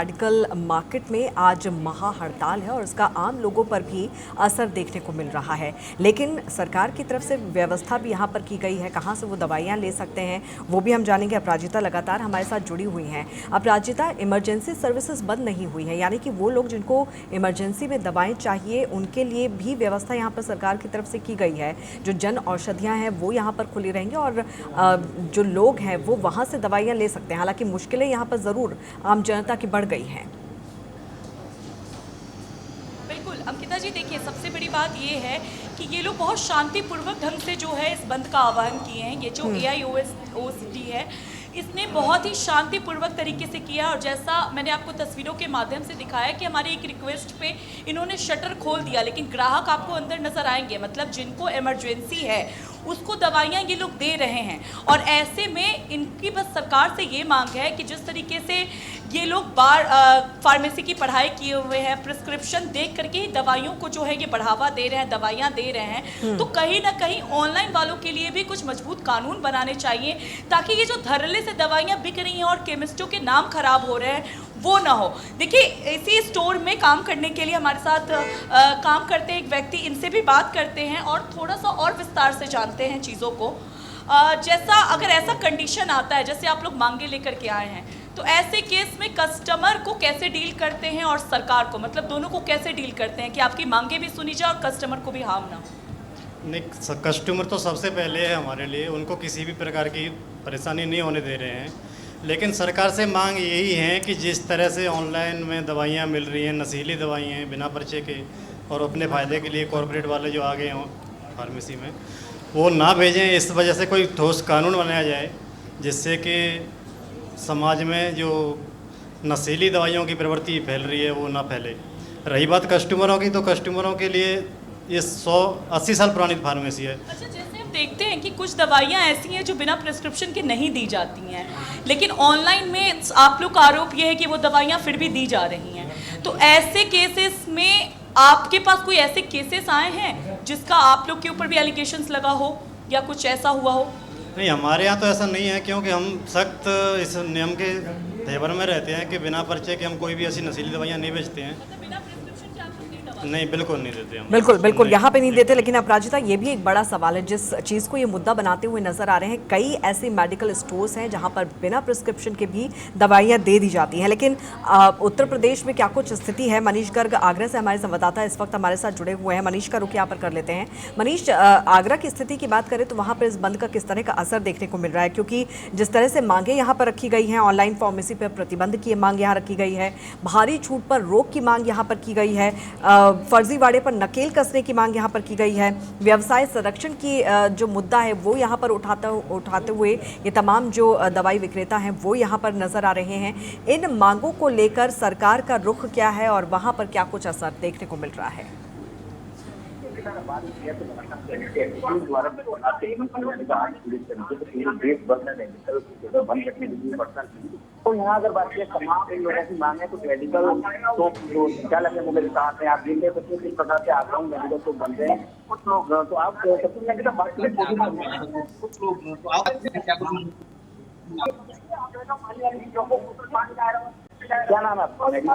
Medical market में आज महा हड़ताल है और इसका आम लोगों पर भी असर देखने को मिल रहा है। लेकिन सरकार की तरफ से व्यवस्था भी यहाँ पर की गई है, कहाँ से वो दवाइयाँ ले सकते हैं वो भी हम जानेंगे। अपराजिता लगातार हमारे साथ जुड़ी हुई हैं। अपराजिता, इमरजेंसी सर्विसेज बंद नहीं हुई है, यानी कि वो लोग जिनको इमरजेंसी में दवाएँ चाहिए उनके लिए भी व्यवस्था यहाँ पर सरकार की तरफ से की गई है। जो जन औषधियाँ हैं वो यहाँ पर खुली रहेंगी और जो लोग हैं वो वहाँ से दवाइयाँ ले सकते हैं। हालांकि मुश्किलें यहाँ पर ज़रूर आम जनता की बढ़ गई हैं। बिल्कुल अंकिता जी, देखिए सबसे बड़ी बात ये है कि ये लोग बहुत शांतिपूर्वक ढंग से जो है इस बंद का आह्वान किए हैं। ये जो AIOSD है इसने बहुत ही शांतिपूर्वक तरीके से किया और जैसा मैंने आपको तस्वीरों के माध्यम से दिखाया कि हमारी एक रिक्वेस्ट पे इन्होंने शटर खोल दिया, लेकिन ग्राहक आपको अंदर नजर आएंगे। मतलब जिनको इमरजेंसी है उसको दवाइयाँ ये लोग दे रहे हैं और ऐसे में इनकी बस सरकार से ये मांग है कि जिस तरीके से ये लोग फार्मेसी की पढ़ाई किए हुए हैं, प्रिस्क्रिप्शन देख करके ही दवाइयों को जो है ये बढ़ावा दे रहे हैं, दवाइयाँ दे रहे हैं, तो कहीं ना कहीं ऑनलाइन वालों के लिए भी कुछ मजबूत कानून बनाने चाहिए ताकि ये जो धड़ल्ले से दवाइयाँ बिक रही हैं और केमिस्टों के नाम खराब हो रहे हैं वो ना हो। देखिए इसी स्टोर में काम करने के लिए हमारे साथ काम करते हैं एक व्यक्ति, इनसे भी बात करते हैं और थोड़ा सा और विस्तार से जानते हैं चीज़ों को। जैसा अगर ऐसा कंडीशन आता है जैसे आप लोग मांगे लेकर के आए हैं, तो ऐसे केस में कस्टमर को कैसे डील करते हैं और सरकार को, मतलब दोनों को कैसे डील करते हैं कि आपकी मांगे भी सुनी जाए और कस्टमर को भी हार्म ना हो? नहीं, कस्टमर तो सबसे पहले है हमारे लिए, उनको किसी भी प्रकार की परेशानी नहीं होने दे रहे हैं। लेकिन सरकार से मांग यही है कि जिस तरह से ऑनलाइन में दवाइयाँ मिल रही हैं, नशीली दवाइयाँ बिना पर्चे के और अपने फ़ायदे के लिए कॉरपोरेट वाले जो आ गए हों फार्मेसी में, वो ना भेजें। इस वजह से कोई ठोस कानून बनाया जाए जिससे कि समाज में जो नशीली दवाइयों की प्रवृत्ति फैल रही है वो ना फैले। रही बात कस्टमरों की, तो कस्टमरों के लिए ये 180 साल पुरानी फार्मेसी है। अच्छा, जैसे हम देखते हैं कि कुछ दवाइयाँ ऐसी हैं जो बिना प्रिस्क्रिप्शन के नहीं दी जाती हैं, लेकिन ऑनलाइन में आप लोग का आरोप ये है कि वो दवाइयाँ फिर भी दी जा रही हैं। तो ऐसे केसेस में आपके पास कोई ऐसे केसेस आए हैं जिसका आप लोग के ऊपर भी एलिगेशंस लगा हो या कुछ ऐसा हुआ हो? नहीं, हमारे यहाँ तो ऐसा नहीं है, क्योंकि हम सख्त इस नियम के तेवर में रहते हैं कि बिना पर्चे के हम कोई भी ऐसी नशीली दवाइयाँ नहीं बेचते हैं। मतलब बिना प्रिस्क्रिप्शन के आप लोग नहीं दवा? नहीं, बिल्कुल नहीं देते हम। बिल्कुल यहाँ पे नहीं देते। लेकिन अपराजिता, ये भी एक बड़ा सवाल है जिस चीज़ को ये मुद्दा बनाते हुए नजर आ रहे हैं। कई ऐसे मेडिकल स्टोर्स हैं जहां पर बिना प्रिस्क्रिप्शन के भी दवाइयां दे दी जाती हैं। लेकिन उत्तर प्रदेश में क्या कुछ स्थिति है? मनीष गर्ग आगरा से हमारे संवाददाता इस वक्त हमारे साथ जुड़े हुए हैं। मनीष का रुख यहाँ पर कर लेते हैं। मनीष, आगरा की स्थिति की बात करें तो वहाँ पर इस बंद का किस तरह का असर देखने को मिल रहा है? क्योंकि जिस तरह से मांगे यहाँ पर रखी गई हैं, ऑनलाइन फार्मेसी पर प्रतिबंध की मांग यहाँ रखी गई है, भारी छूट पर रोक की मांग यहाँ पर की गई है, फर्जीवाड़े पर नकेल कसने की मांग यहाँ पर की गई है, व्यवसाय संरक्षण की जो मुद्दा है वो यहाँ पर उठाते हुए ये तमाम जो दवाई विक्रेता हैं वो यहाँ पर नजर आ रहे हैं। इन मांगों को लेकर सरकार का रुख क्या है और वहाँ पर क्या कुछ असर देखने को मिल रहा है? तो यहाँ अगर बात करें तमाम इन लोगों की मांग है तो मेडिकल तो क्या लगे मेरे साथ हैं, आप देखते तो किस प्रकार से आता हूँ मेडिकल तो बनते हैं कुछ लोग, तो आप सबसे मेडिकल बात करें कुछ लोग तो आप क्या नाम है आपका? मेडिकल।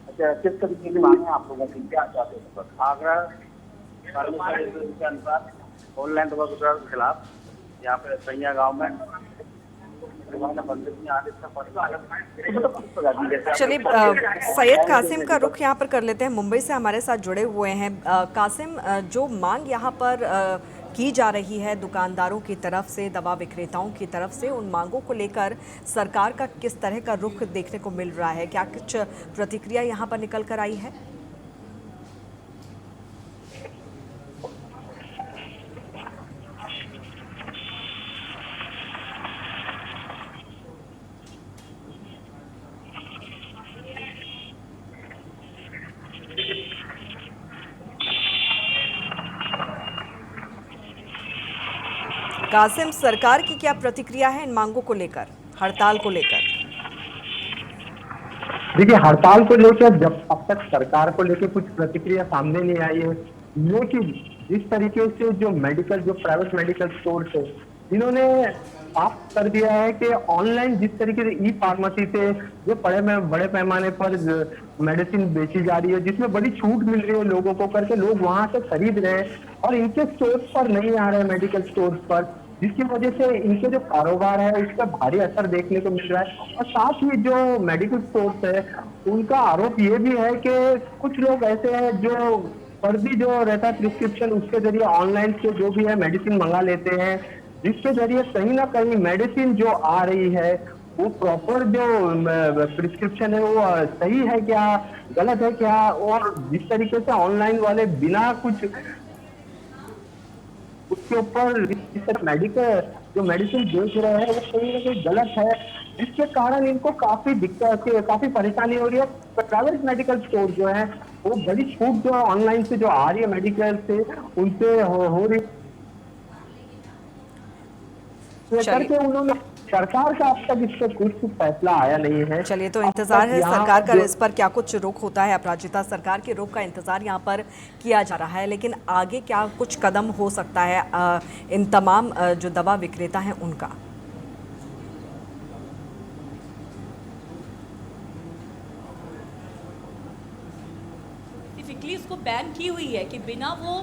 अच्छा, किस तरीके की मांग है आप लोगों की, क्या चाहते हैं? आगरा के अनुसार ऑनलाइन दवा वितरण के खिलाफ यहाँ पे सैया गाँव में चलिए, सैयद कासिम का रुख यहाँ पर कर लेते हैं। मुंबई से हमारे साथ जुड़े हुए हैं। कासिम, जो मांग यहाँ पर की जा रही है दुकानदारों की तरफ से, दवा विक्रेताओं की तरफ से, उन मांगों को लेकर सरकार का किस तरह का रुख देखने को मिल रहा है? क्या कुछ प्रतिक्रिया यहाँ पर निकल कर आई है? कासिम, सरकार की क्या प्रतिक्रिया है इन मांगों को लेकर, हड़ताल को लेकर? देखिए, हड़ताल को लेकर जब अब तक सरकार को लेकर कुछ प्रतिक्रिया सामने नहीं आई है, लेकिन जिस तरीके से जो प्राइवेट मेडिकल स्टोर है, इन्होंने साफ कर दिया है कि ऑनलाइन जिस तरीके से ई फार्मेसी से जो बड़े पैमाने पर मेडिसिन बेची जा रही है, जिसमें बड़ी छूट मिल रही है लोगों को करके लोग वहां से खरीद रहे हैं और इनके स्टोर्स पर नहीं आ रहे, मेडिकल स्टोर्स पर, जिसकी वजह से इनके जो कारोबार है उस पर भारी असर देखने को मिल रहा है। और साथ ही जो मेडिकल स्टोर्स है उनका आरोप ये भी है कि कुछ लोग ऐसे हैं जो फर्जी जो रहता है प्रिस्क्रिप्शन उसके जरिए ऑनलाइन से जो भी है मेडिसिन मंगा लेते हैं, जिसके जरिए कहीं ना कहीं मेडिसिन जो आ रही है वो प्रॉपर जो प्रिस्क्रिप्शन है वो सही है क्या, गलत है क्या, और जिस तरीके से ऑनलाइन वाले बिना कुछ उसके ऊपर मेडिकल जो मेडिसिन बेच रहे हैं वो कहीं ना कहीं गलत है, जिसके कारण इनको काफी दिक्कत, काफी परेशानी हो रही है। प्राइवेट मेडिकल स्टोर जो है वो बड़ी छूट जो ऑनलाइन से जो आ रही है मेडिकल से उनसे हो रही है करके उन्होंने सरकार का अब तक इस पर कुछ फैसला आया नहीं है। चलिए, तो इंतजार है सरकार का जो इस पर क्या कुछ रुख होता है। अपराजिता, सरकार के रुख का इंतजार यहाँ पर किया जा रहा है, लेकिन आगे क्या कुछ कदम हो सकता है इन तमाम जो दवा विक्रेता हैं उनका? स्पेसिफिकली इसको बैन की हुई है कि बिना वो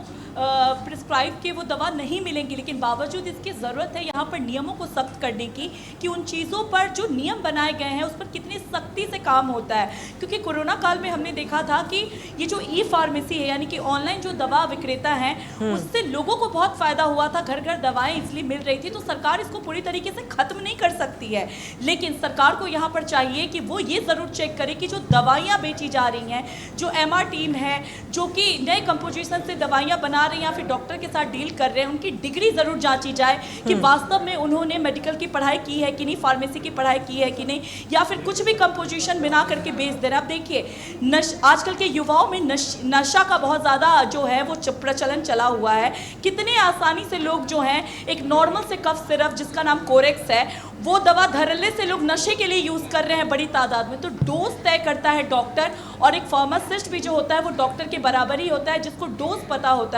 प्रिस्क्राइब के वो दवा नहीं मिलेंगी, लेकिन बावजूद इसकी ज़रूरत है यहाँ पर नियमों को सख्त करने की कि उन चीज़ों पर जो नियम बनाए गए हैं उस पर कितनी सख्ती से काम होता है। क्योंकि कोरोना काल में हमने देखा था कि ये जो ई फार्मेसी है यानी कि ऑनलाइन जो दवा विक्रेता हैं उससे लोगों को बहुत फ़ायदा हुआ था, घर घर दवाएँ इसलिए मिल रही थी। तो सरकार इसको पूरी तरीके से ख़त्म नहीं कर सकती है, लेकिन सरकार को यहाँ पर चाहिए कि वो ये ज़रूर चेक करे कि जो दवाइयाँ बेची जा रही हैं, जो MR टीम है जो कि नए कंपोजिशन से दवाइयाँ बना रहे हैं या फिर डॉक्टर के साथ डील कर रहे हैं, उनकी डिग्री ज़रूर जांची जाए कि वास्तव में उन्होंने मेडिकल की पढ़ाई की है कि नहीं, फार्मेसी की पढ़ाई की है कि नहीं, या फिर कुछ भी कंपोजिशन बना करके बेच दे रहे हैं। अब देखिए आजकल के युवाओं में नशा का बहुत ज़्यादा जो है वो प्रचलन चला हुआ है। कितने आसानी से लोग जो हैं एक नॉर्मल से कफ सिरप जिसका नाम कोरेक्स है वो दवा धड़ल्ले से लोग नशे के लिए यूज़ कर रहे हैं बड़ी तादाद में। तो डोज तय करता है डॉक्टर, और एक फार्मासिस्ट भी जो होता है वो डॉक्टर के बराबर ही होता है जिसको डोज पता होता है।